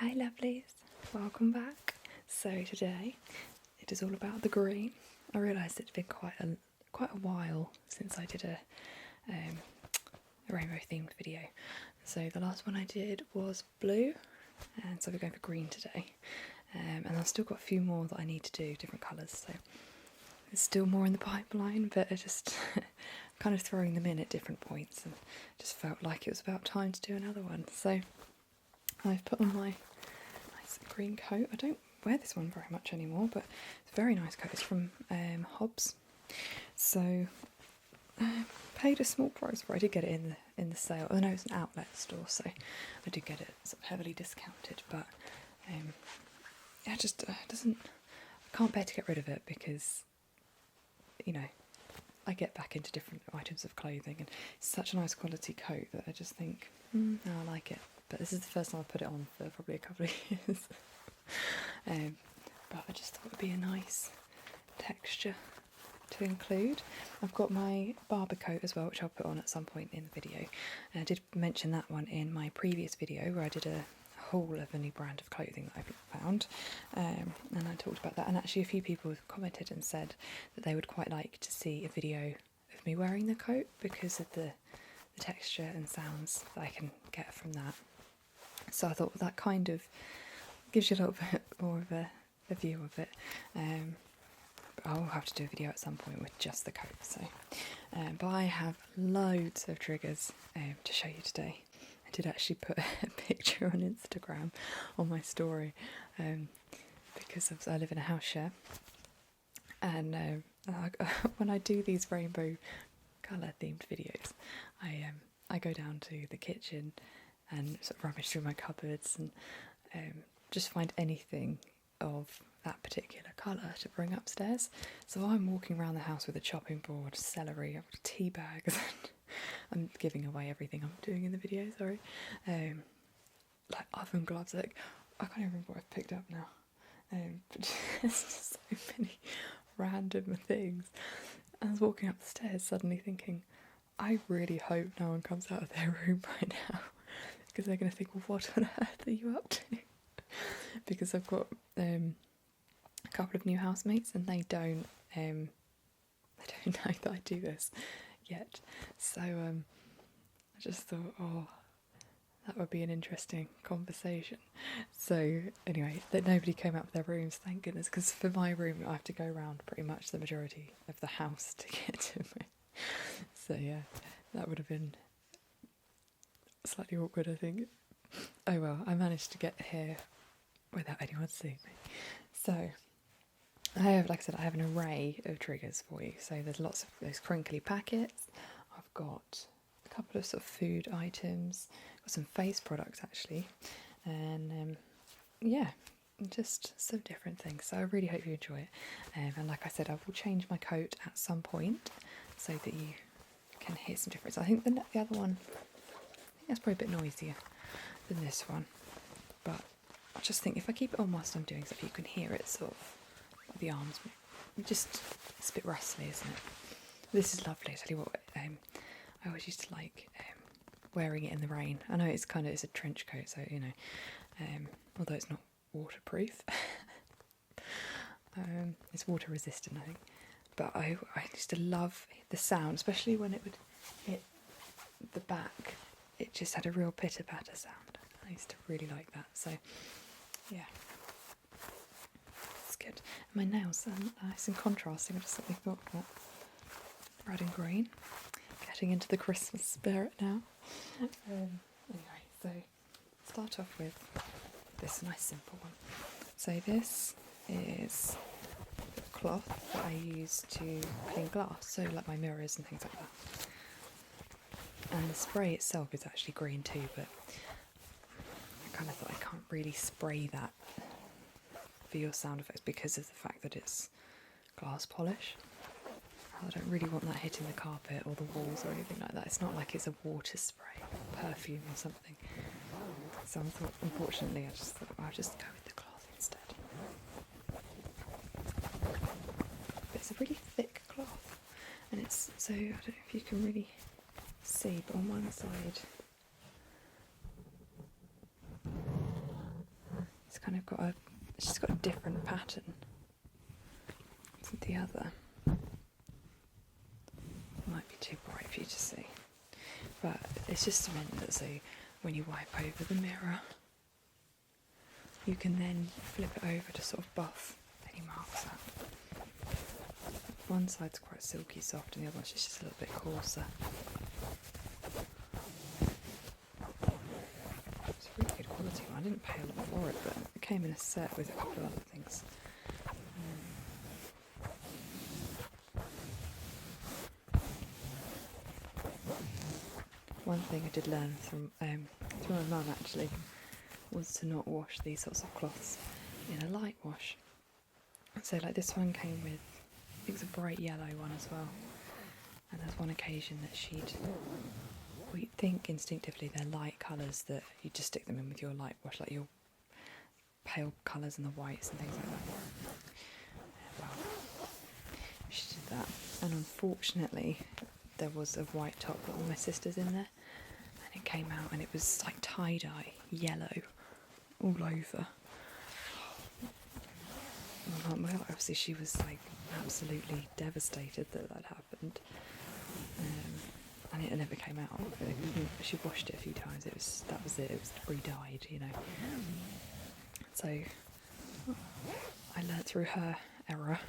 Hi lovelies, welcome back. So today it is all about the green. I realised it's been quite a while since I did a rainbow themed video. So the last one I did was blue, and so we're going for green today. And I've still got a few more that I need to do, different colours, so there's still more in the pipeline, but I just kind of throwing them in at different points and just felt like it was about time to do another one. So I've put on my nice green coat. I don't wear this one very much anymore, but it's a very nice coat. It's from Hobbs. So paid a small price for it. I did get it in the sale. Oh no, it's an outlet store, so I did get it sort of heavily discounted. But yeah, just doesn't. I can't bear to get rid of it because, you know, I get back into different items of clothing, and it's such a nice quality coat that I just think, no, I like it. But this is the first time I've put it on for probably a couple of years. But I just thought it would be a nice texture to include. I've got my Barber Coat as well, which I'll put on at some point in the video. And I did mention that one in my previous video where I did a haul of a new brand of clothing that I've found. And I talked about that. And actually a few people commented and said that they would quite like to see a video of me wearing the coat because of the texture and sounds that I can get from that. So I thought that kind of gives you a little bit more of a view of it. But I'll have to do a video at some point with just the coat. So, but I have loads of triggers to show you today. I did actually put a picture on Instagram on my story because I live in a house share, and when I do these rainbow colour themed videos, I go down to the kitchen and sort of rummage through my cupboards and just find anything of that particular colour to bring upstairs. So I'm walking around the house with a chopping board, celery, I've got tea bags. I'm giving away everything I'm doing in the video, sorry. Like oven gloves, like I can't even remember what I've picked up now. But just so many random things. I was walking up the stairs suddenly thinking, I really hope no one comes out of their room right now, because they're going to think, well, what on earth are you up to? Because I've got a couple of new housemates and they don't know that I do this yet. So I just thought, oh, that would be an interesting conversation. So anyway, that nobody came out of their rooms, thank goodness, because for my room I have to go around pretty much the majority of the house to get to me. So yeah, that would have been slightly awkward, I think. Oh well, I managed to get here without anyone seeing me. So I have, like I said, I have an array of triggers for you. So there's lots of those crinkly packets. I've got a couple of sort of food items, got some face products actually, and yeah, just some different things. So I really hope you enjoy it. And like I said, I will change my coat at some point so that you can hear some difference. I think the other one, that's probably a bit noisier than this one, but I just think if I keep it on whilst I'm doing stuff, you can hear it sort of, like the arms, just, it's a bit rustly, isn't it? This is lovely. I tell you what, I always used to like wearing it in the rain. I know it's a trench coat, so you know, although it's not waterproof, it's water resistant, I think. But I used to love the sound, especially when it would hit the back. It just had a real pitter-patter sound. I used to really like that. So, yeah, it's good. And my nails are nice and contrasting. I just suddenly thought of that. Red and green. Getting into the Christmas spirit now. Anyway, so start off with this nice simple one. So this is cloth that I use to clean glass, so like my mirrors and things like that. And the spray itself is actually green too, but I kind of thought I can't really spray that for your sound effects because of the fact that it's glass polish. I don't really want that hitting the carpet or the walls or anything like that. It's not like it's a water spray, perfume or something. So I thought, unfortunately, I just thought I'll just go with the cloth instead. But it's a really thick cloth, and it's, so I don't know if you can really see, but on one side kind of got it's just got a different pattern to the other. Might be too bright for you to see, but it's just meant that so when you wipe over the mirror, you can then flip it over to sort of buff any marks up. One side's quite silky soft and the other one's just a little bit coarser. It's a really good quality one. I didn't pay a lot for it, but it came in a set with a couple of other things. One thing I did learn from my mum actually was to not wash these sorts of cloths in a light wash. So like this one came with, I think it's a bright yellow one as well, and there's one occasion that we think instinctively they're light colours that you just stick them in with your light wash, like your pale colours and the whites and things like that. Well, she did that, and unfortunately there was a white top that all my sisters in there, and it came out and it was like tie-dye yellow all over. Well, obviously she was like absolutely devastated that happened, and it never came out. She washed it a few times. That was it. It was re-dyed, you know. So I learnt through her error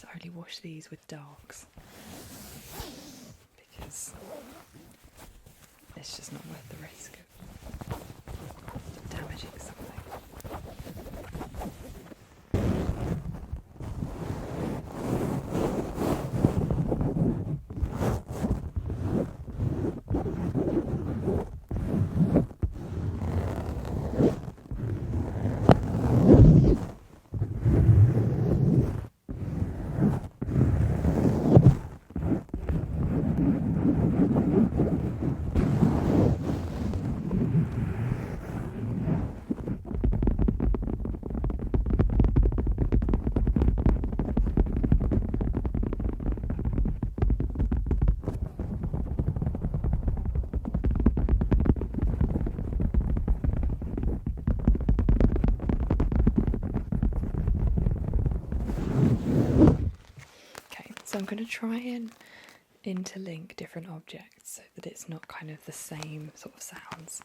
to only wash these with darks, because it's just not worth the risk of damaging something. So I'm going to try and interlink different objects so that it's not kind of the same sort of sounds.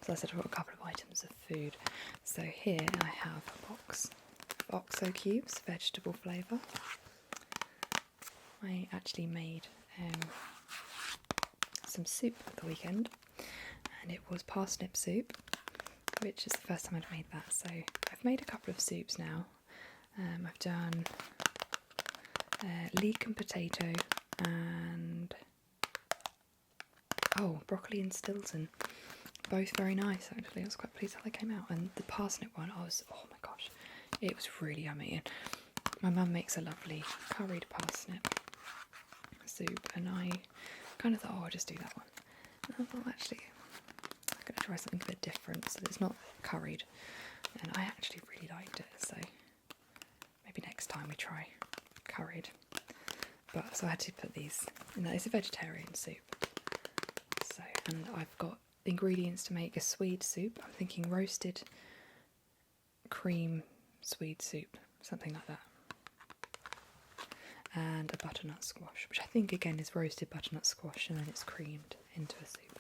So I said I've got a couple of items of food. So here I have a box of OXO cubes, vegetable flavour. I actually made some soup at the weekend, and it was parsnip soup, which is the first time I'd made that. So I've made a couple of soups now. I've done leek and potato and broccoli and Stilton. Both very nice actually. I was quite pleased how they came out. And the parsnip one, oh my gosh, it was really yummy. And my mum makes a lovely curried parsnip soup, and I kind of thought, I'll just do that one. And I thought, actually, I'm going to try something a bit different so that it's not curried. And I actually really liked it, so maybe next time we try curried. But so I had to put these in there. It's a vegetarian soup. So, and I've got ingredients to make a Swede soup. I'm thinking roasted cream Swede soup, something like that. And a butternut squash, which I think again is roasted butternut squash and then it's creamed into a soup.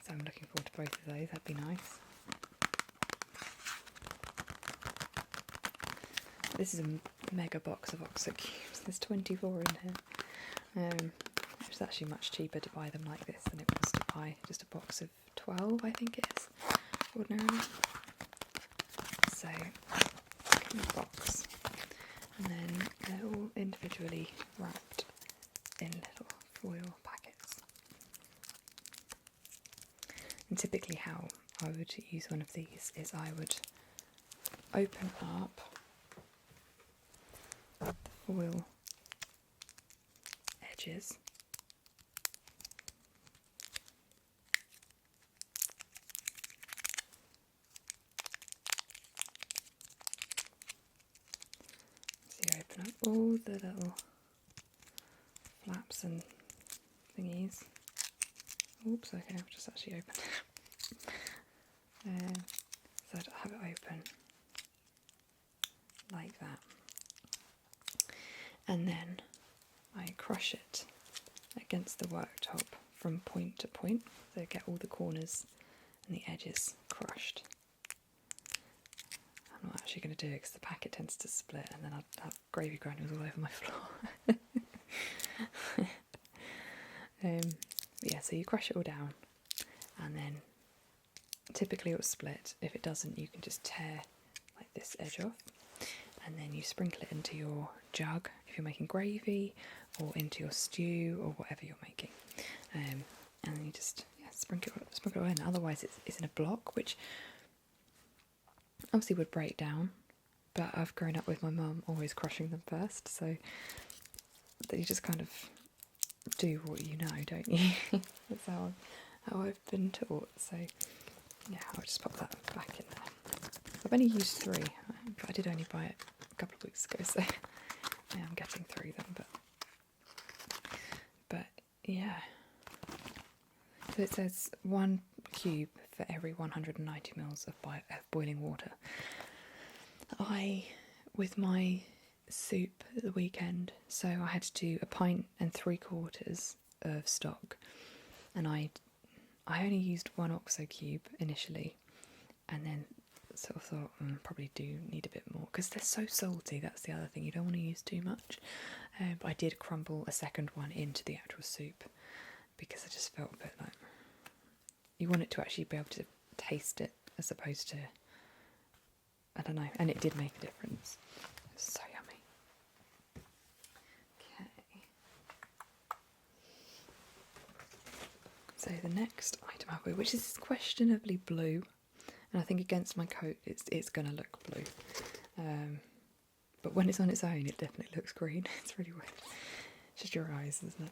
So I'm looking forward to both of those. That'd be nice. This is a mega box of OXO cubes. There's 24 in here. It's actually much cheaper to buy them like this than it was to buy just a box of 12, I think it is, ordinarily. So, in a box. And then they're all individually wrapped in little foil packets. And typically how I would use one of these is I would open up the foil edges open up all the little flaps and thingies. Oops, okay, I've just actually opened it. that. And then I crush it against the worktop from point to point, so get all the corners and the edges crushed. I'm not actually going to do it because the packet tends to split and then I'll have gravy granules all over my floor. Yeah, so you crush it all down and then typically it will split. If it doesn't, you can just tear like this edge off and then you sprinkle it into your jug if you're making gravy, or into your stew or whatever you're making. And then you just sprinkle it in. Otherwise it's in a block, which obviously would break down, but I've grown up with my mum always crushing them first, so that you just kind of do what you know, don't you? That's how I've been taught. So yeah, I'll just pop that back in there. I've only used 3, but I did only buy it a couple of weeks ago, so yeah, I'm getting through them. But yeah, so it says 1 cube for every 190 mils of boiling water. With my soup at the weekend, so I had to do 1 3/4 pints of stock, and I only used 1 OXO cube initially, and then sort of thought probably do need a bit more because they're so salty. That's the other thing, you don't want to use too much. But I did crumble a second one into the actual soup because I just felt a bit like you want it to actually be able to taste it as opposed to, I don't know, and it did make a difference. It was so yummy. Okay. So the next item I've got, which is questionably blue, and I think against my coat it's going to look blue. But when it's on its own, it definitely looks green. It's really weird. It's just your eyes, isn't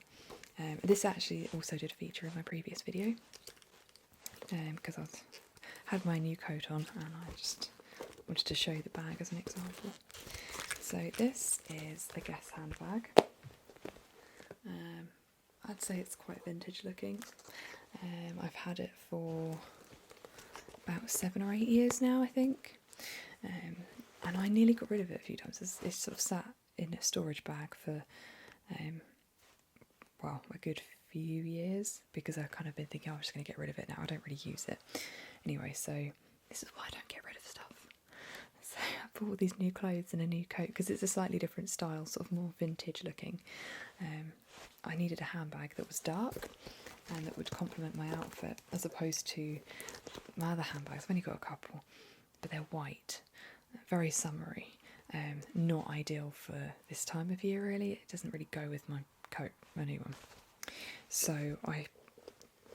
it? This actually also did feature in my previous video, because I had my new coat on and I just wanted to show you the bag as an example. So this is a Guess handbag. I'd say it's quite vintage looking. I've had it for about 7 or 8 years now, I think. And I nearly got rid of it a few times. It's sort of sat in a storage bag for, well, a good few years because I've kind of been thinking, I'm just going to get rid of it now. I don't really use it. Anyway, so this is why I don't get rid of stuff. So I bought all these new clothes and a new coat because it's a slightly different style, sort of more vintage looking. I needed a handbag that was dark and that would complement my outfit as opposed to my other handbags. I've only got a couple, but they're white, very summery, not ideal for this time of year really. It doesn't really go with my coat, my new one. So I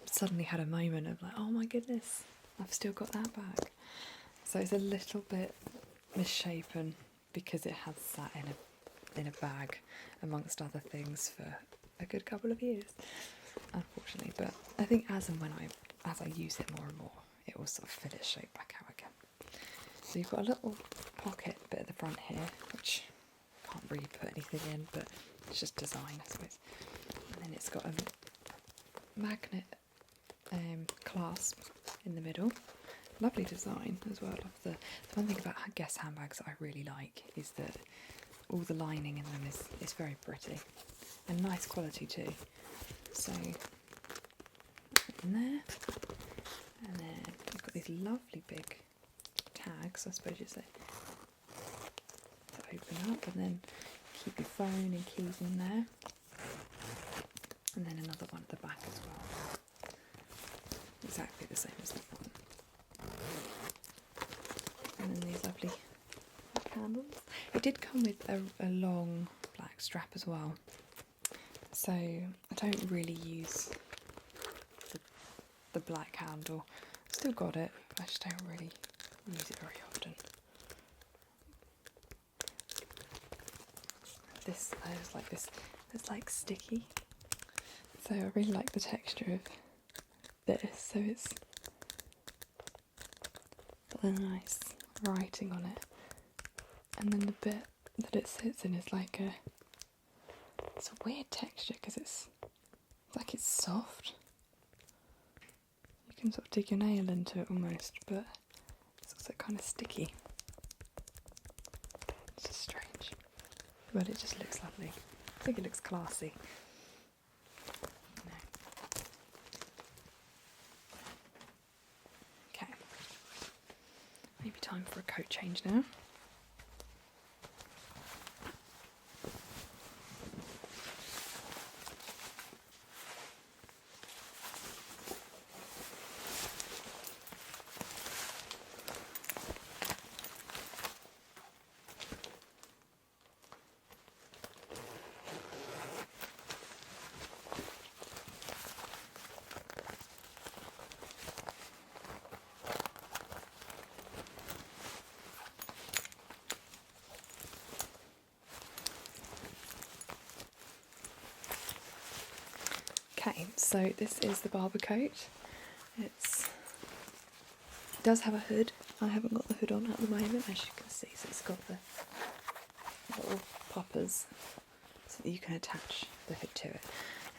suddenly had a moment of like, oh my goodness, I've still got that bag. So it's a little bit misshapen because it has sat in a bag amongst other things for a good couple of years, unfortunately. But I think as I use it more and more, it will sort of fit its shape back out again. So you've got a little pocket bit at the front here, which I can't really put anything in, but it's just design, I suppose. And then it's got a magnet clasp in the middle. Lovely design as well. The one thing about Guess handbags that I really like is that all the lining in them is very pretty and nice quality too. So in there, and then you've got these lovely big tags, I suppose you'd say, to open up, and then keep your phone and keys in there, and then another one at the back as well, exactly the same as that one. And then these lovely candles. It did come with a long black strap as well, so I don't really use the black handle. Still got it, but I just don't really use it very often. This, I just like this. It's like sticky, so I really like the texture of this. So it's got a nice writing on it, and then the bit that it sits in is like it's a weird texture because it's like it's soft. You can sort of dig your nail into it almost, but it's also kind of sticky. It's just strange. But it just looks lovely. I think it looks classy. Okay. Maybe time for a coat change now. Okay, so this is the Barber Coat. It does have a hood. I haven't got the hood on at the moment, as you can see, so it's got the little poppers so that you can attach the hood to it.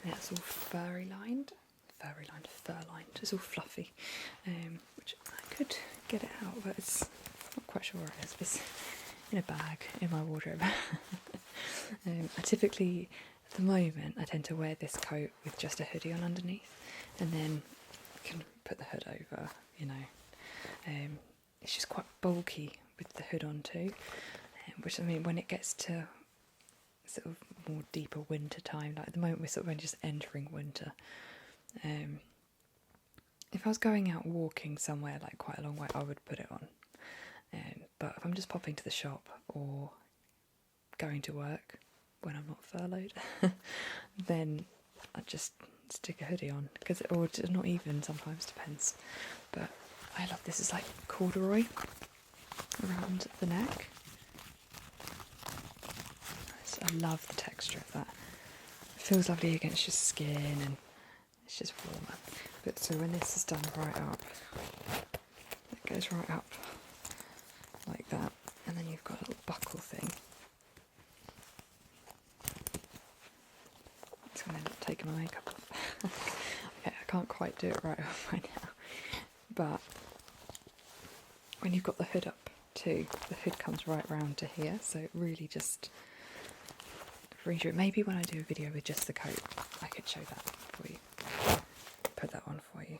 And it's all fur lined, it's all fluffy, which I could get it out, but it's not quite sure where it is. It's in a bag in my wardrobe. I typically, at the moment, I tend to wear this coat with just a hoodie on underneath, and then I can put the hood over, you know. It's just quite bulky with the hood on too, which, I mean, when it gets to sort of more deeper winter time, like at the moment we're sort of only just entering winter, if I was going out walking somewhere like quite a long way, I would put it on, but if I'm just popping to the shop or going to work when I'm not furloughed, then I just stick a hoodie on, or not even, sometimes depends. But I love this. It's like corduroy around the neck. I love the texture of that. It feels lovely against your skin, and it's just warmer. But so when this is done right up, it goes right up like that, and then you've got a little buckle thing. It's going to end up taking my makeup off. Okay, I can't quite do it right now. But when you've got the hood up too, the hood comes right round to here, so it really just frees you. Maybe when I do a video with just the coat, I could show that for you. Put that on for you.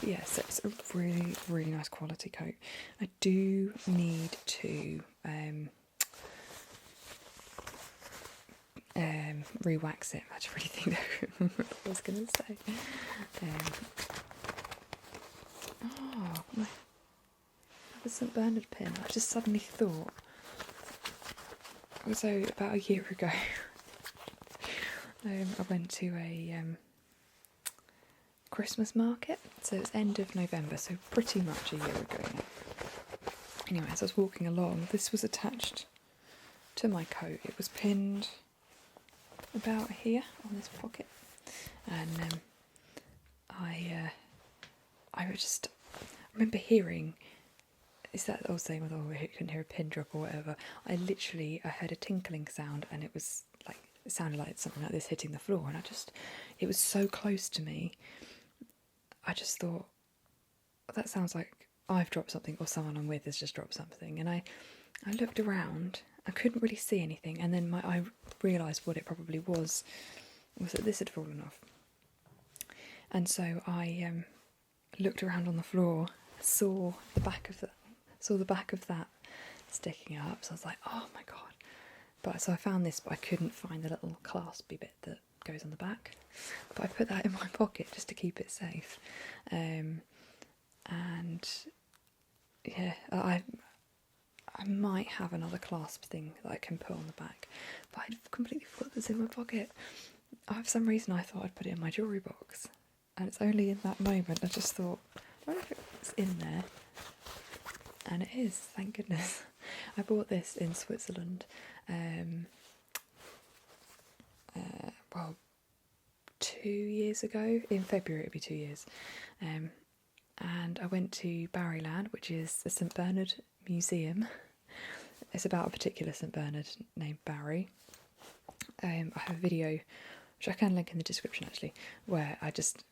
Yeah, so it's a really, really nice quality coat. I do need to re-wax it. I just really think I remember what I was going to say. The St Bernard pin. I just suddenly thought. So about a year ago, I went to a Christmas market. So it's end of November, so pretty much a year ago now. Anyway, as I was walking along, this was attached to my coat. It was pinned about here on this pocket, and I remember hearing, is that old saying with, oh, you couldn't hear a pin drop or whatever? I heard a tinkling sound, and it sounded like something like this hitting the floor, and it was so close to me, I just thought, that sounds like I've dropped something, or someone I'm with has just dropped something. And I looked around, I couldn't really see anything, and then I realised what it probably was that this had fallen off. And so I looked around on the floor, saw the back of that sticking up, so I was like, oh my god. So I found this, but I couldn't find the little claspy bit that goes on the back. But I put that in my pocket just to keep it safe. And yeah, I might have another clasp thing that I can put on the back, but I completely forgot this in my pocket. For some reason I thought I'd put it in my jewellery box, and it's only in that moment I just thought, I wonder if it's in there. And it is, thank goodness. I bought this in Switzerland, well, 2 years ago. In February it'll be 2 years. And I went to Barryland, which is the St Bernard Museum. It's about a particular St Bernard named Barry. I have a video, which I can link in the description actually, where I just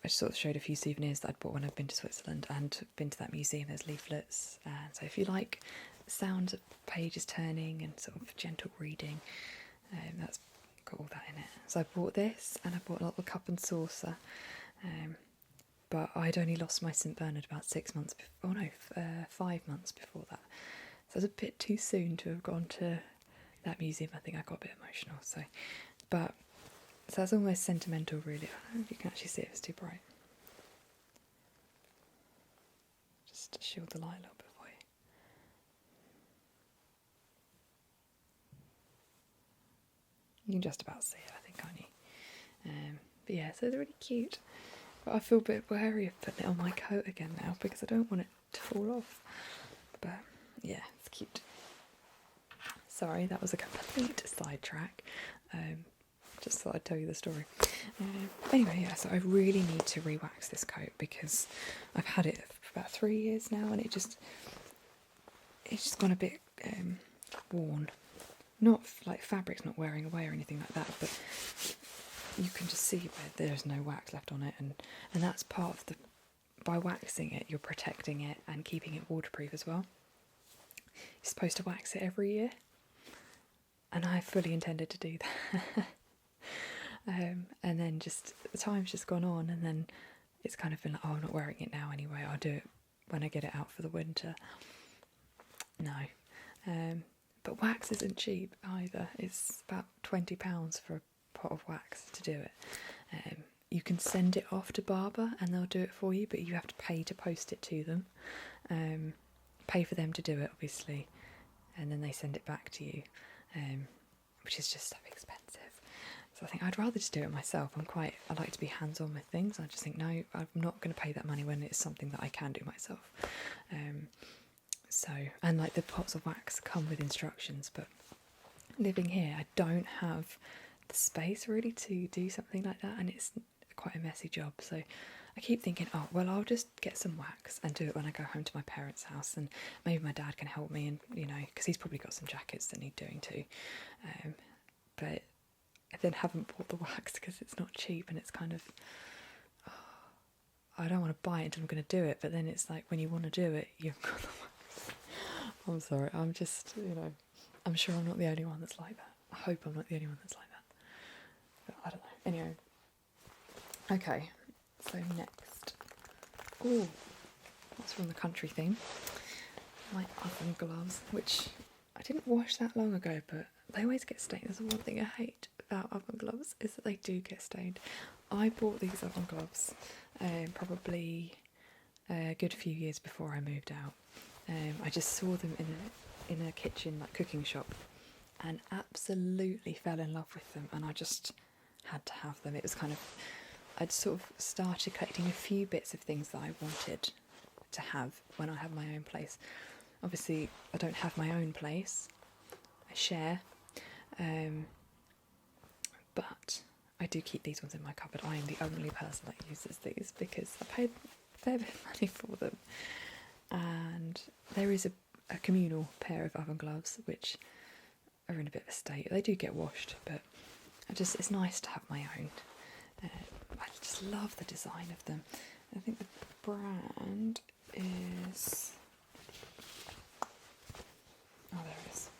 sort of showed a few souvenirs that I'd bought when I've been to Switzerland and been to that museum. There's leaflets, and so if you like sounds of pages turning and sort of gentle reading. That's got all that in it. So I bought this, and I bought a little cup and saucer. But I'd only lost my St Bernard about 6 months before, 5 months before that. So it was a bit too soon to have gone to that museum. I think I got a bit emotional. So that's almost sentimental, really. I don't know if you can actually see it, it's too bright. Just to shield the light a little bit for you. You can just about see it, I think, can't you? But yeah, so they're really cute. But I feel a bit wary of putting it on my coat again now because I don't want it to fall off. But yeah, it's cute. Sorry, that was a complete sidetrack. Just thought I'd tell you the story. Anyway, yeah, so I really need to re-wax this coat because I've had it for about 3 years now, and it's just gone a bit worn. Not like fabric's not wearing away or anything like that, but you can just see where there's no wax left on it, and that's part of by waxing it, you're protecting it and keeping it waterproof as well. You're supposed to wax it every year, and I fully intended to do that. And then just the time's just gone on, and then it's kind of been like, oh, I'm not wearing it now anyway, I'll do it when I get it out for the winter. No. But wax isn't cheap either. It's about £20 for a pot of wax to do it. You can send it off to Barber and they'll do it for you, but you have to pay to post it to them. Pay for them to do it, obviously, and then they send it back to you, which is just so expensive. So I think I'd rather just do it myself. I like to be hands-on with things. I just think, no, I'm not going to pay that money when it's something that I can do myself. And like the pots of wax come with instructions, but living here, I don't have the space really to do something like that, and it's quite a messy job. So I keep thinking, oh, well, I'll just get some wax and do it when I go home to my parents' house, and maybe my dad can help me, and because he's probably got some jackets that need doing too. But I then haven't bought the wax because it's not cheap, and it's kind of, I don't want to buy it until I'm going to do it, but then it's like when you want to do it, you've got the wax. I'm sorry, I'm just, I'm sure I'm not the only one that's like that. I hope I'm not the only one that's like that. But I don't know. Anyway. Okay, so next. Oh, that's from the country theme. My oven gloves, which I didn't wash that long ago, but they always get stained. There's the one thing I hate about oven gloves is that they do get stained. I bought these oven gloves probably a good few years before I moved out. I just saw them in a kitchen, like cooking shop, and absolutely fell in love with them, and I just had to have them. It was kind of, I'd sort of started collecting a few bits of things that I wanted to have when I have my own place. Obviously, I don't have my own place, I share, but I do keep these ones in my cupboard. I am the only person that uses these because I paid a fair bit of money for them. And there is a communal pair of oven gloves which are in a bit of a state. They do get washed, but it's nice to have my own. I just love the design of them. I think the brand is, oh, there it is.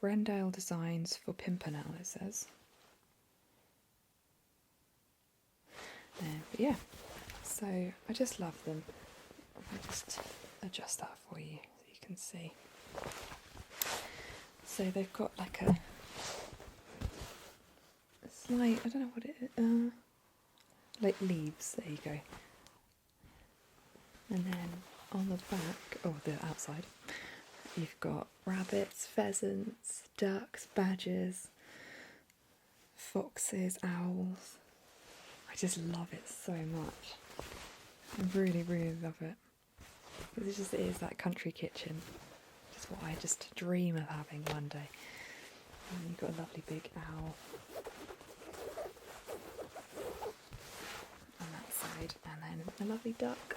Rendale Designs for Pimpernel, it says. But yeah, so I just love them. I'll just adjust that for you so you can see. So they've got like a slight, I don't know what it is, like leaves, there you go. And then on the back, or the outside, you've got rabbits, pheasants, ducks, badgers, foxes, owls. I just love it so much. I really, really love it. It just is that country kitchen. Just what I just dream of having one day. And you've got a lovely big owl on that side, and then a lovely duck.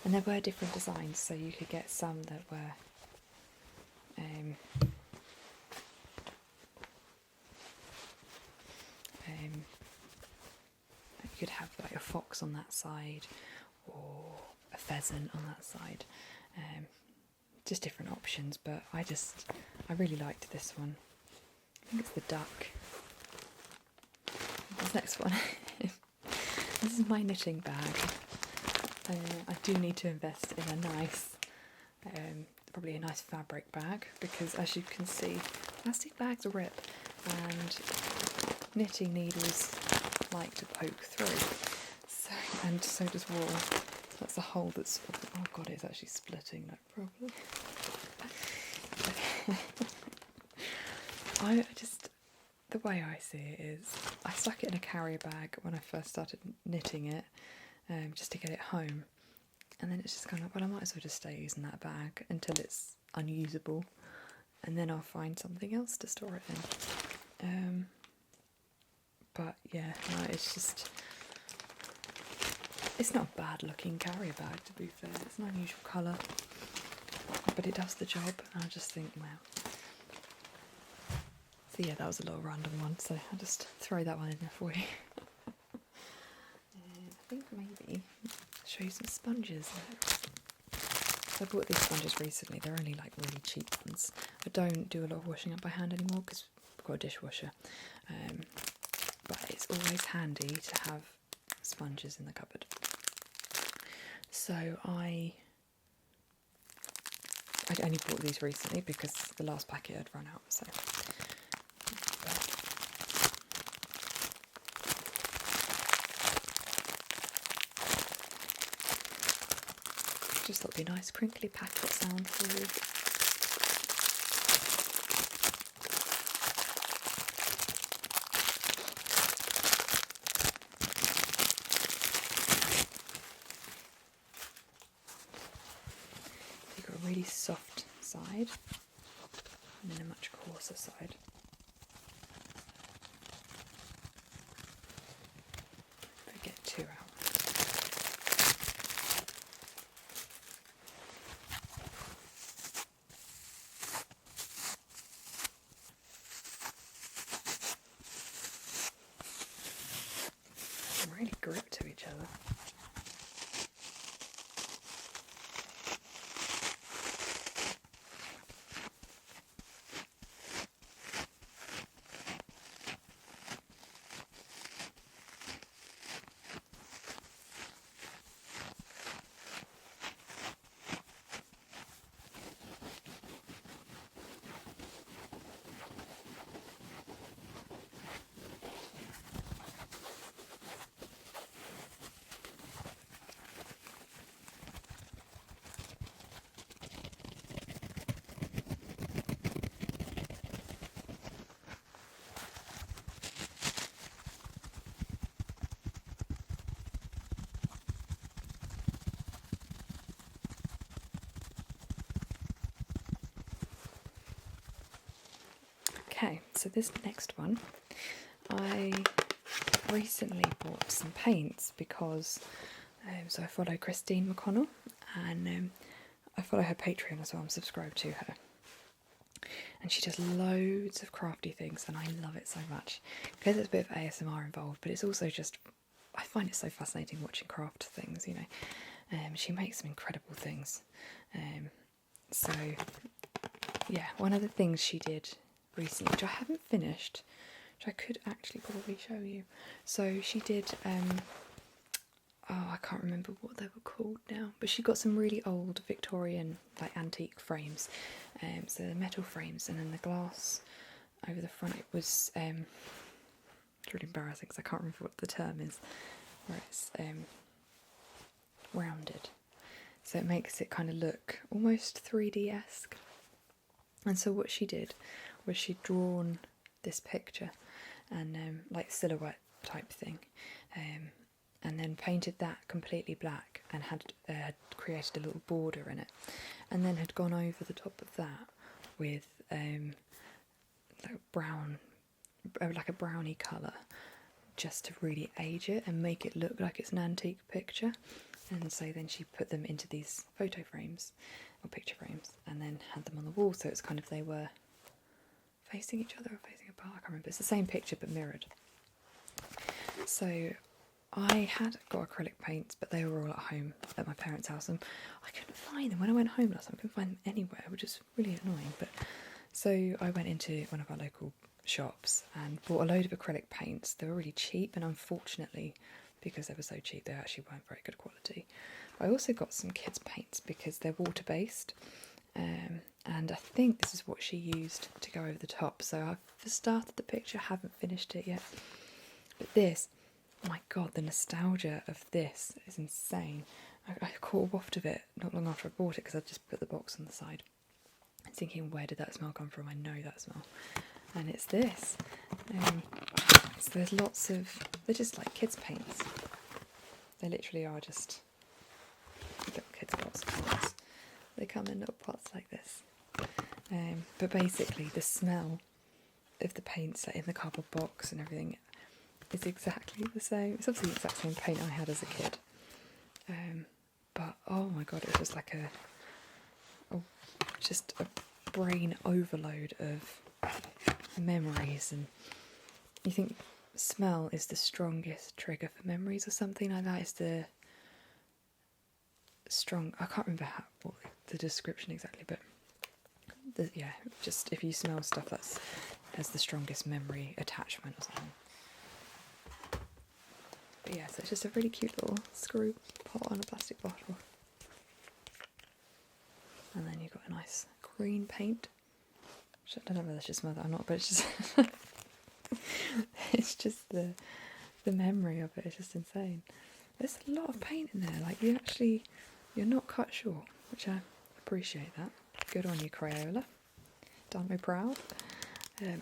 And there were different designs, so you could get some that were You could have like a fox on that side or a pheasant on that side. Just different options, but I really liked this one. I think it's the duck. This next one. This is my knitting bag. I do need to invest in a nice, probably a nice fabric bag, because as you can see, plastic bags rip and knitting needles like to poke through. And so does wool. That's a hole that's, oh god, it's actually splitting that probably. The way I see it is, I stuck it in a carrier bag when I first started knitting it, just to get it home. And then it's just kind of, well, I might as well just stay using that bag until it's unusable. And then I'll find something else to store it in. But yeah, no, it's not a bad looking carrier bag, to be fair. It's an unusual colour, but it does the job. And I just think, wow. So yeah, that was a little random one, so I'll just throw that one in there for you. I think maybe show you some sponges. So I bought these sponges recently. They're only like really cheap ones. I don't do a lot of washing up by hand anymore because I've got a dishwasher. But it's always handy to have sponges in the cupboard. So I only bought these recently because the last packet had run out. So just thought it'd be a nice crinkly packet sound for you. You've got a really soft side and then a much coarser side. Don't get too out. Really grip to each other. Okay, so this next one, I recently bought some paints because so I follow Christine McConnell and I follow her Patreon as well. I'm subscribed to her. And she does loads of crafty things and I love it so much. Because there's a bit of ASMR involved, but it's also just, I find it so fascinating watching craft things, you know. She makes some incredible things. So, yeah, one of the things she did recently, which I haven't finished, which I could actually probably show you. So she did, I can't remember what they were called now, but she got some really old Victorian, like antique frames. So the metal frames and then the glass over the front. It was, it's really embarrassing because I can't remember what the term is, where it's rounded. So it makes it kind of look almost 3D-esque. And so what she did was she'd drawn this picture and like silhouette type thing, and then painted that completely black and had created a little border in it, and then had gone over the top of that with like brown, like a brownie colour, just to really age it and make it look like it's an antique picture. And so then she put them into these photo frames or picture frames and then had them on the wall, so it's kind of, they were facing each other or facing apart, I can't remember. It's the same picture but mirrored. So I had got acrylic paints, but they were all at home at my parents' house, and I couldn't find them. When I went home last time, I couldn't find them anywhere, which is really annoying. But so I went into one of our local shops and bought a load of acrylic paints. They were really cheap, and unfortunately, because they were so cheap, they actually weren't very good quality. I also got some kids' paints because they're water-based, and I think this is what she used to go over the top. So I've started the picture, haven't finished it yet. But this, oh my god, the nostalgia of this is insane. I caught a waft of it not long after I bought it because I just put the box on the side. I'm thinking, where did that smell come from? I know that smell. And it's this. So there's lots of, they're just like kids' paints. They literally are just little kids' pots. They come in little pots like this. But basically the smell of the paints like in the cardboard box and everything is exactly the same. It's obviously the exact same paint I had as a kid. But oh my god, it was just like just a brain overload of memories. And you think smell is the strongest trigger for memories or something like that. It's the strong, I can't remember what the description exactly, but yeah, just if you smell stuff that's has the strongest memory attachment or something. But yeah, so it's just a really cute little screw pot on a plastic bottle. And then you've got a nice green paint. Which I don't know whether I should smell that or not, but it's just it's just the memory of it is just insane. There's a lot of paint in there, like you're not cut short, which I appreciate that. Good on you, Crayola. Done me proud.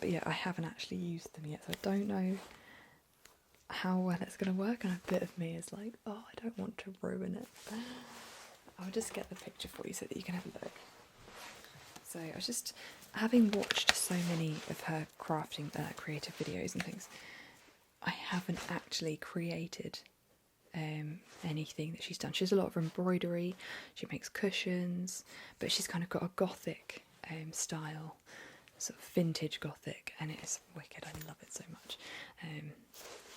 But yeah, I haven't actually used them yet, so I don't know how well it's going to work, and a bit of me is like, oh, I don't want to ruin it. I'll just get the picture for you so that you can have a look. So I was just, having watched so many of her crafting, creative videos and things, I haven't actually created anything that she's done. She does a lot of embroidery, she makes cushions, but she's kind of got a gothic style, sort of vintage gothic, and it is wicked. I love it so much.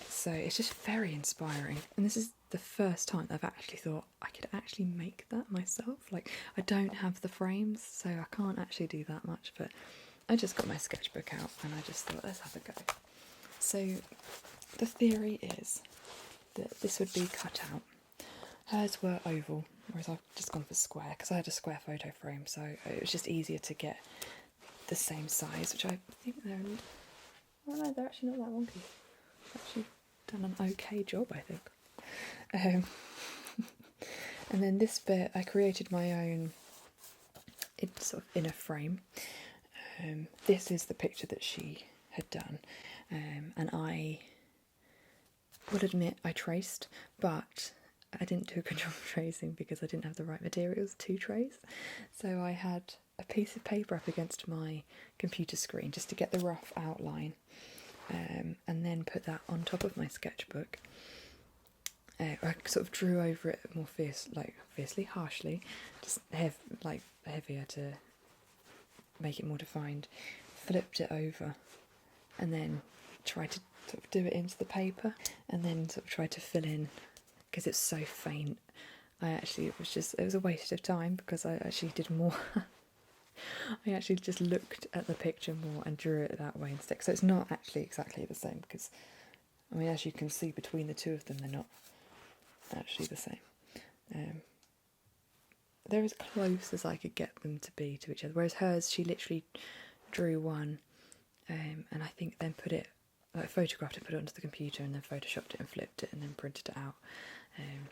So it's just very inspiring, and this is the first time I've actually thought I could actually make that myself. Like, I don't have the frames, so I can't actually do that much, but I just got my sketchbook out and I just thought, let's have a go. So the theory is that this would be cut out. Hers were oval, whereas I've just gone for square because I had a square photo frame, so it was just easier to get the same size, which I think they're, oh no, they're actually not that wonky. I've actually done an okay job, I think. And then this bit, I created my own, it's sort of in a frame. This is the picture that she had done, and I will admit I traced, but I didn't do a good job of tracing because I didn't have the right materials to trace. So I had a piece of paper up against my computer screen just to get the rough outline, and then put that on top of my sketchbook. I sort of drew over it more fiercely, harshly, just heavier to make it more defined. Flipped it over, and then tried to sort of do it into the paper, and then sort of tried to fill in because it's so faint. It was a waste of time because I actually did more. I actually just looked at the picture more and drew it that way instead. So it's not actually exactly the same because, I mean, as you can see between the two of them, they're not actually the same. They're as close as I could get them to be to each other. Whereas hers, she literally drew one, and I think then photographed it, put it onto the computer, and then photoshopped it and flipped it and then printed it out. And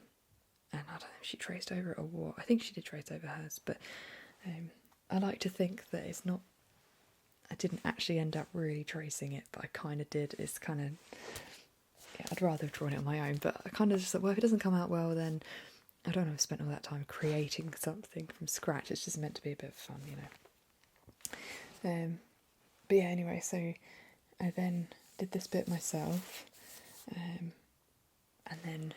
I don't know if she traced over it or what. I think she did trace over hers, but I like to think that it's not, I didn't actually end up really tracing it, but I kind of did. It's kind of, yeah, I'd rather have drawn it on my own, but I kind of just thought, well, if it doesn't come out well, then I don't want to have spent all that time creating something from scratch. It's just meant to be a bit of fun, you know. But yeah, anyway, so I then did this bit myself, and then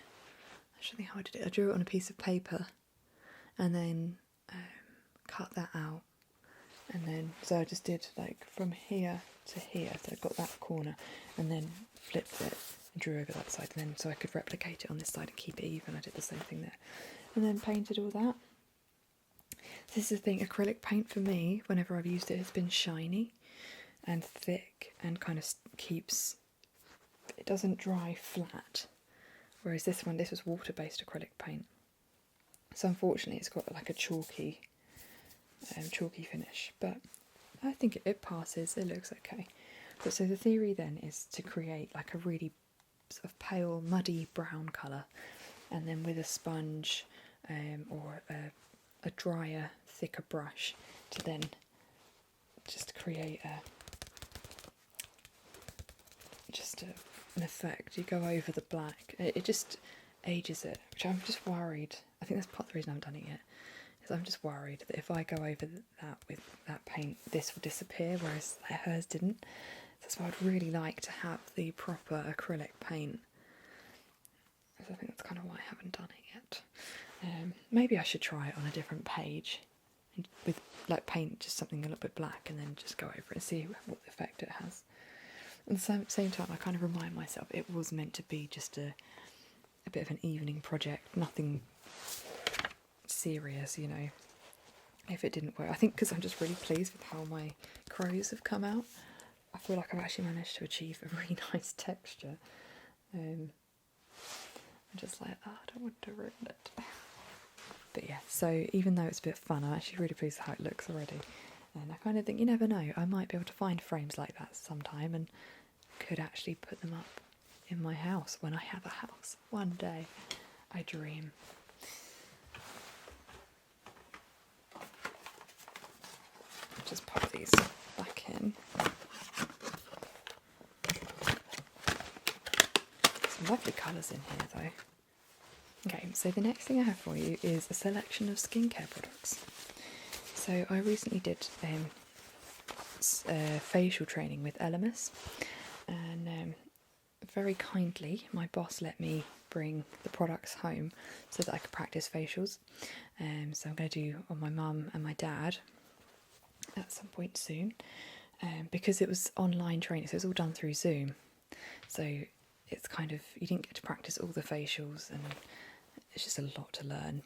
I don't think how I did it. I drew it on a piece of paper, and then cut that out, and then so I just did like from here to here. So I got that corner, and then flipped it drew over that side, and then so I could replicate it on this side and keep it even. I did the same thing there, and then painted all that. This is the thing, acrylic paint for me, whenever I've used it, has been shiny and thick and kind of keeps, it doesn't dry flat. Whereas this was water-based acrylic paint. So unfortunately it's got like a chalky finish, but I think it passes, it looks okay. But so the theory then is to create like a really sort of pale, muddy brown colour, and then with a sponge or a drier, thicker brush to then just create an effect. You go over the black. It just ages it, which I'm just worried. I think that's part of the reason I haven't done it yet. Is I'm just worried that if I go over that with that paint, this will disappear, whereas hers didn't. That's why I'd really like to have the proper acrylic paint. So I think that's kind of why I haven't done it yet. Maybe I should try it on a different page with like paint just something a little bit black and then just go over it and see what effect it has. At the same time, I kind of remind myself it was meant to be just a bit of an evening project, nothing serious, you know, if it didn't work. I think because I'm just really pleased with how my crows have come out. I feel like I've actually managed to achieve a really nice texture. I'm just like, oh, I don't want to ruin it. But yeah, so even though it's a bit fun, I'm actually really pleased with how it looks already. And I kind of think, you never know, I might be able to find frames like that sometime and could actually put them up in my house when I have a house. One day, I dream. Just pop these back in. Some lovely colours in here though. Okay, so the next thing I have for you is a selection of skincare products. So I recently did facial training with Elemis, and very kindly my boss let me bring the products home so that I could practice facials. So I'm going to do on my mum and my dad at some point soon, because it was online training, so it was all done through Zoom. So it's kind of, you didn't get to practice all the facials, and it's just a lot to learn.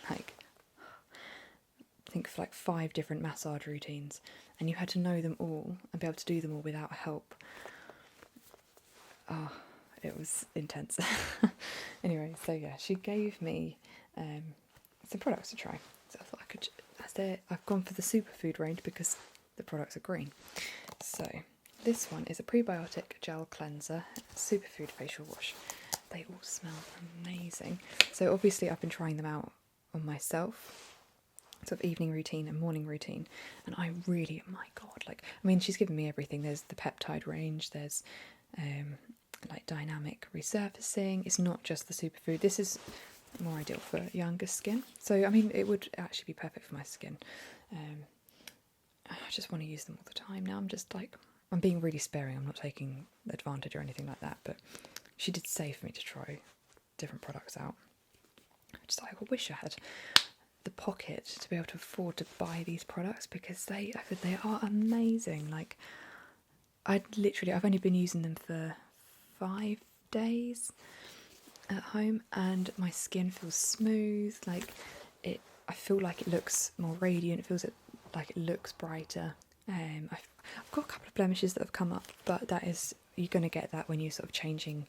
Like, I think for like 5 different massage routines, and you had to know them all and be able to do them all without help. Oh, it was intense. Anyway, so yeah, she gave me some products to try. So I thought I could, I've gone for the Superfood range because the products are green. So this one is a Prebiotic Gel Cleanser Superfood Facial Wash. They all smell amazing. So obviously I've been trying them out on myself, sort of evening routine and morning routine, and I really, oh my god, like, I mean, she's given me everything. There's the peptide range, there's like dynamic resurfacing. It's not just the Superfood. This is more ideal for younger skin. So I mean, it would actually be perfect for my skin. I just want to use them all the time now. I'm just like, I'm being really sparing. I'm not taking advantage or anything like that, but she did say for me to try different products out. I just like, I wish I had the pocket to be able to afford to buy these products, because they are amazing. Like, I've only been using them for 5 days at home, and my skin feels smooth. Like, I feel like it looks more radiant. It feels like it looks brighter. I've got a couple of blemishes that have come up, but you're going to get that when you're sort of changing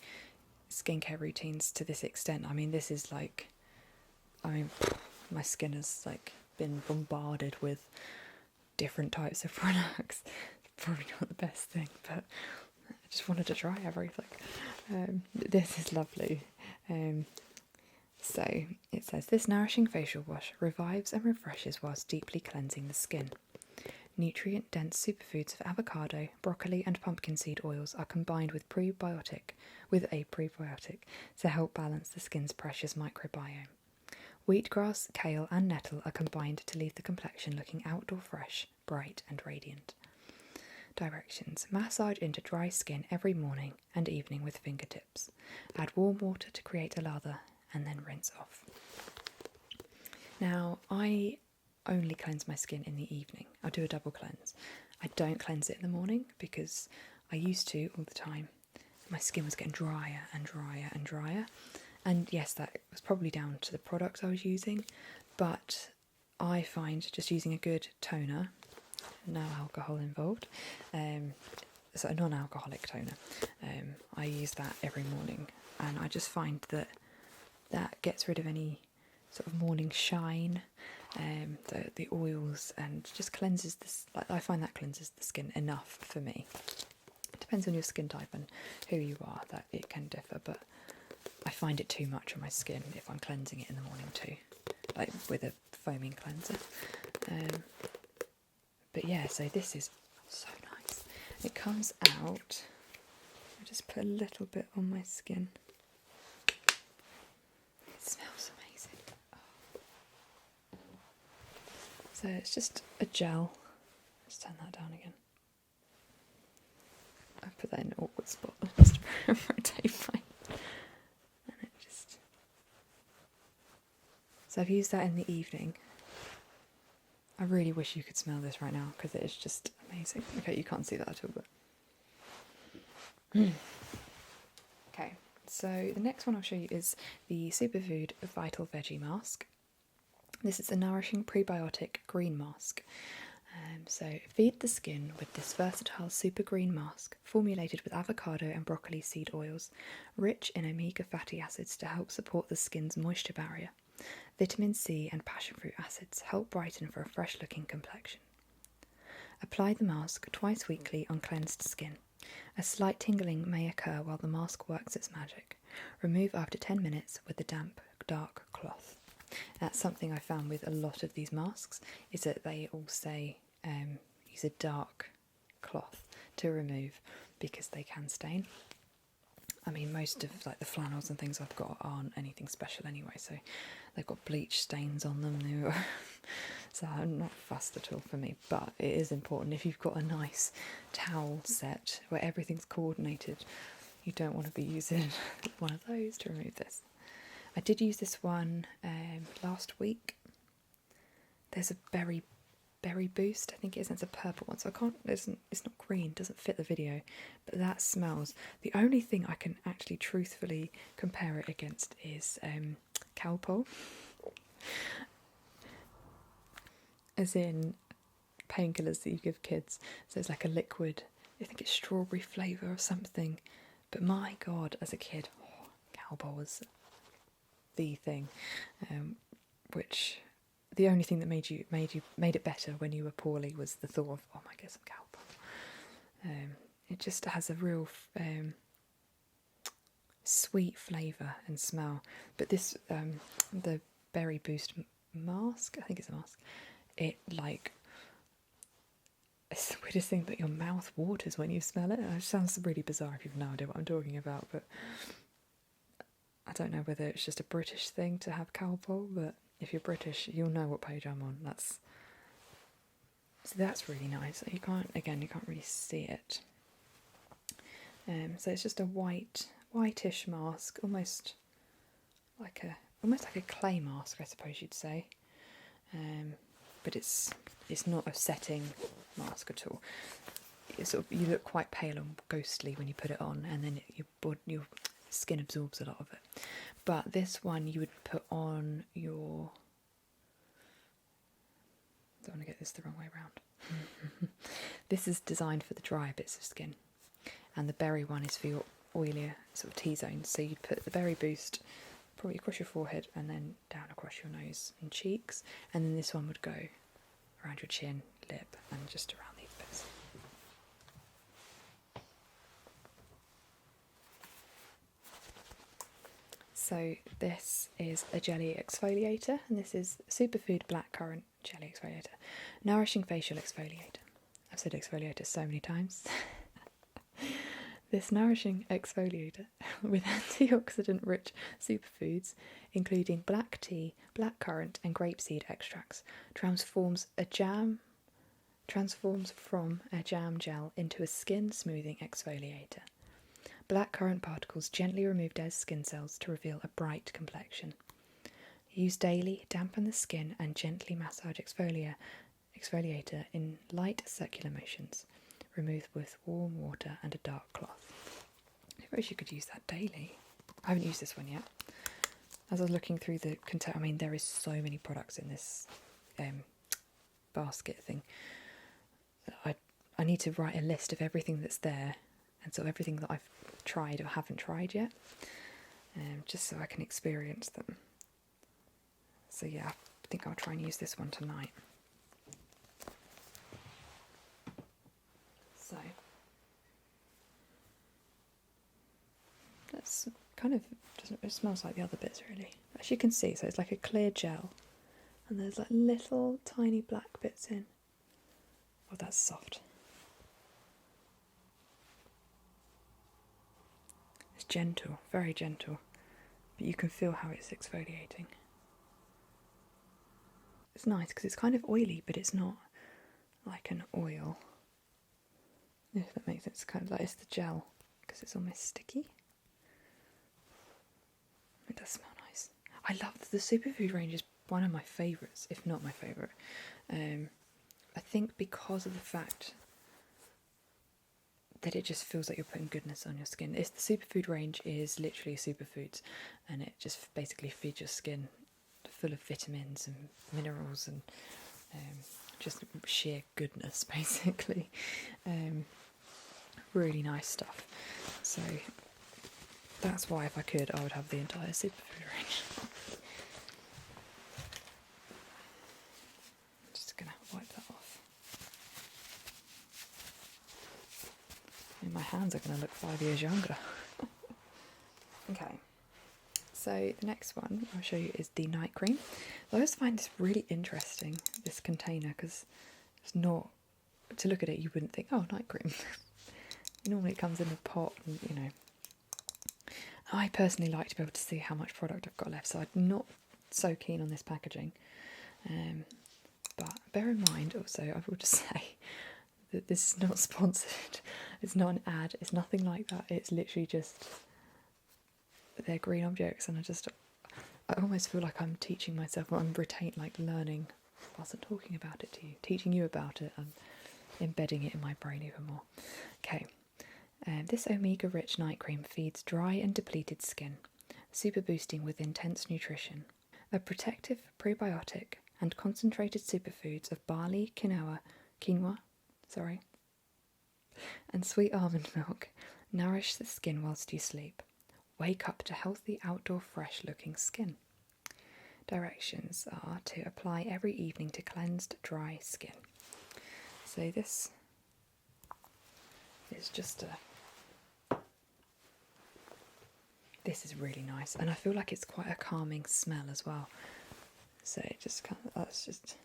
skincare routines to this extent. I mean, this is like, my skin has like been bombarded with different types of products. Probably not the best thing, but I just wanted to try everything. This is lovely. So it says, this nourishing facial wash revives and refreshes whilst deeply cleansing the skin. Nutrient-dense superfoods of avocado, broccoli and pumpkin seed oils are combined with a prebiotic to help balance the skin's precious microbiome. Wheatgrass, kale and nettle are combined to leave the complexion looking outdoor fresh, bright and radiant. Directions. Massage into dry skin every morning and evening with fingertips. Add warm water to create a lather and then rinse off. Now, I only cleanse my skin in the evening. I'll do a double cleanse. I don't cleanse it in the morning because I used to all the time, my skin was getting drier and drier and drier. And yes, that was probably down to the product I was using, but I find just using a good toner, no alcohol involved, so a non-alcoholic toner, I use that every morning, and I just find that gets rid of any sort of morning shine, the oils, and just cleanses this. I find that cleanses the skin enough for me. It depends on your skin type and who you are, that it can differ, but I find it too much on my skin if I'm cleansing it in the morning too, like with a foaming cleanser. But yeah, so this is so nice. It comes out, I just put a little bit on my skin. It smells amazing. Oh. So it's just a gel. Let's turn that down again. I put that in an awkward spot just to rotate my. And it just. So I've used that in the evening. I really wish you could smell this right now because it is just amazing. Okay, you can't see that at all, but. Okay, so the next one I'll show you is the Superfood Vital Veggie Mask. This is a Nourishing Prebiotic Green Mask. So feed the skin with this versatile super green mask formulated with avocado and broccoli seed oils, rich in omega fatty acids to help support the skin's moisture barrier. Vitamin C and passion fruit acids help brighten for a fresh looking complexion. Apply the mask twice weekly on cleansed skin. A slight tingling may occur while the mask works its magic. Remove after 10 minutes with a damp, dark cloth. That's something I found with a lot of these masks, is that they all say use a dark cloth to remove because they can stain. I mean, most of like the flannels and things I've got aren't anything special anyway, so they've got bleach stains on them. So I'm not fussed at all for me, but it is important if you've got a nice towel set where everything's coordinated, you don't want to be using one of those to remove this. I did use this one last week. There's a berry boost, I think it is, and it's a purple one, so I can't, it's not green, doesn't fit the video, but that smells. The only thing I can actually truthfully compare it against is Calpol, as in painkillers that you give kids, so it's like a liquid, I think it's strawberry flavour or something, but my god, as a kid, Calpol was the thing, which the only thing that made it better when you were poorly was the thought of, oh, I might get some Calpol. It just has a real sweet flavour and smell. But this, the Berry Boost mask, I think it's a mask, it's the weirdest thing, but your mouth waters when you smell it. It sounds really bizarre if you've no idea what I'm talking about, but I don't know whether it's just a British thing to have Calpol, but if you're British, you'll know what page I'm on. So that's really nice. You can't really see it. So it's just a whitish mask, almost like a clay mask, I suppose you'd say. But it's not a setting mask at all. You look quite pale and ghostly when you put it on, and then your skin absorbs a lot of it. But this one you would put on your... I don't want to get this the wrong way around. This is designed for the drier bits of skin, and the berry one is for your oilier sort of T-zones. So you'd put the Berry Boost probably across your forehead and then down across your nose and cheeks, and then this one would go around your chin, lip, and just around these bits. So this is a jelly exfoliator, and this is Superfood Blackcurrant Jelly Exfoliator. Nourishing Facial Exfoliator. I've said exfoliator so many times. This nourishing exfoliator with antioxidant-rich superfoods, including black tea, blackcurrant and grapeseed extracts, transforms from a jam gel into a skin-smoothing exfoliator. Blackcurrant particles gently remove dead skin cells to reveal a bright complexion. Use daily, dampen the skin and gently massage exfoliator in light circular motions. Remove with warm water and a dark cloth. suppose you could use that daily. I haven't used this one yet. As I was looking through the content, I mean, there is so many products in this basket thing. I need to write a list of everything that's there, and so everything that I've tried or haven't tried yet, just so I can experience them. So yeah, I think I'll try and use this one tonight. So that's kind of, it smells like the other bits really. As you can see, so it's like a clear gel, and there's like little tiny black bits in. Oh, that's soft. It's gentle, very gentle, but you can feel how it's exfoliating. It's nice because it's kind of oily, but it's not like an oil. If that makes sense, it's kind of like, it's the gel because it's almost sticky. It does smell nice. I love the Superfood range is one of my favourites, if not my favourite. I think because of the fact that it just feels like you're putting goodness on your skin. The Superfood range is literally superfoods, and it just basically feeds your skin full of vitamins and minerals and just sheer goodness, basically. Really nice stuff. So that's why, if I could, I would have the entire Superfood range. I'm just going to wipe that off. And my hands are going to look 5 years younger. Okay, so the next one I'll show you is the night cream. I always find this really interesting, this container, because it's not, to look at it you wouldn't think, oh, night cream. Normally it comes in a pot, and you know. I personally like to be able to see how much product I've got left, so I'm not so keen on this packaging. But bear in mind also, I will just say that this is not sponsored. It's not an ad, it's nothing like that. It's literally just, they're green objects, and I almost feel like I'm teaching myself, or I'm learning whilst I'm talking about it to you, teaching you about it and embedding it in my brain even more. Okay. This omega-rich night cream feeds dry and depleted skin, super boosting with intense nutrition. A protective prebiotic and concentrated superfoods of barley, quinoa, and sweet almond milk nourish the skin whilst you sleep. Wake up to healthy, outdoor, fresh-looking skin. Directions are to apply every evening to cleansed, dry skin. So this is just this is really nice, and I feel like it's quite a calming smell as well. So it just it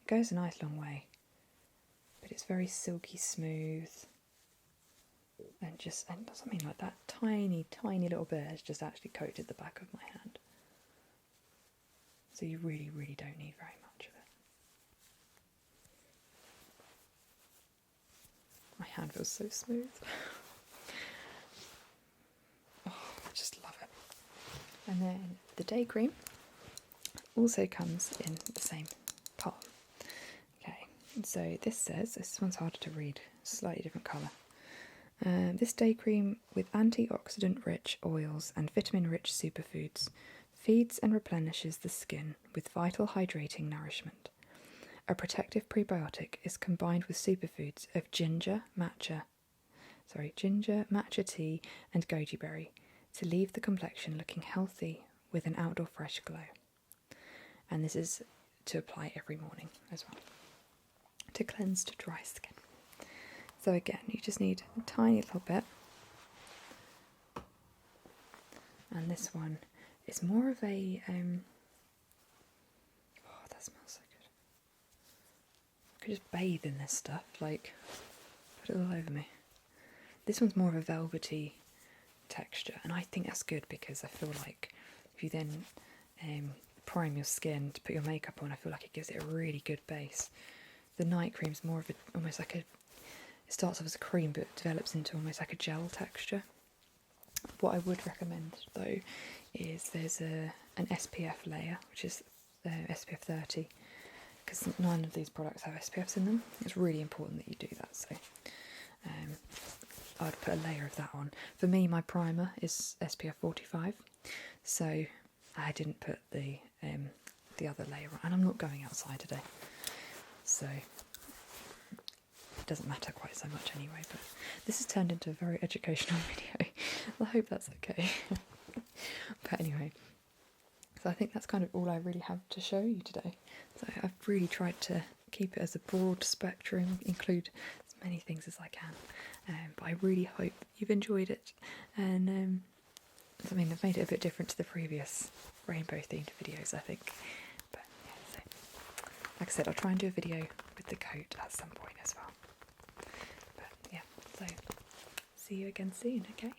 goes a nice long way. But it's very silky smooth, and doesn't mean like that tiny little bit has just actually coated the back of my hand. So you really, really don't need very much of it. My hand feels so smooth. Oh, I just love it. And then the day cream also comes in the same pot. Okay, so this one's harder to read, slightly different colour. This day cream with antioxidant-rich oils and vitamin-rich superfoods feeds and replenishes the skin with vital hydrating nourishment. A protective prebiotic is combined with superfoods of ginger, matcha tea and goji berry to leave the complexion looking healthy with an outdoor fresh glow. And this is to apply every morning as well, to cleanse to dry skin. So again, you just need a tiny little bit. And this one is more of a, oh, that smells so good. I could just bathe in this stuff, like, put it all over me. This one's more of a velvety texture, and I think that's good because I feel like if you then prime your skin to put your makeup on, I feel like it gives it a really good base. The night cream's more of almost like it starts off as a cream but develops into almost like a gel texture. What I would recommend though is there's an SPF layer, which is SPF 30, because none of these products have SPFs in them. It's really important that you do that. So I'd put a layer of that on. For me, my primer is SPF 45, so I didn't put the other layer on, and I'm not going outside today, so it doesn't matter quite so much anyway. But this has turned into a very educational video. I hope that's okay. But anyway, so I think that's kind of all I really have to show you today. So I've really tried to keep it as a broad spectrum, include as many things as I can. But I really hope you've enjoyed it, and I mean, I've made it a bit different to the previous rainbow themed videos, I think. But yeah, so like I said, I'll try and do a video with the coat at some point as well. But yeah, so see you again soon, okay?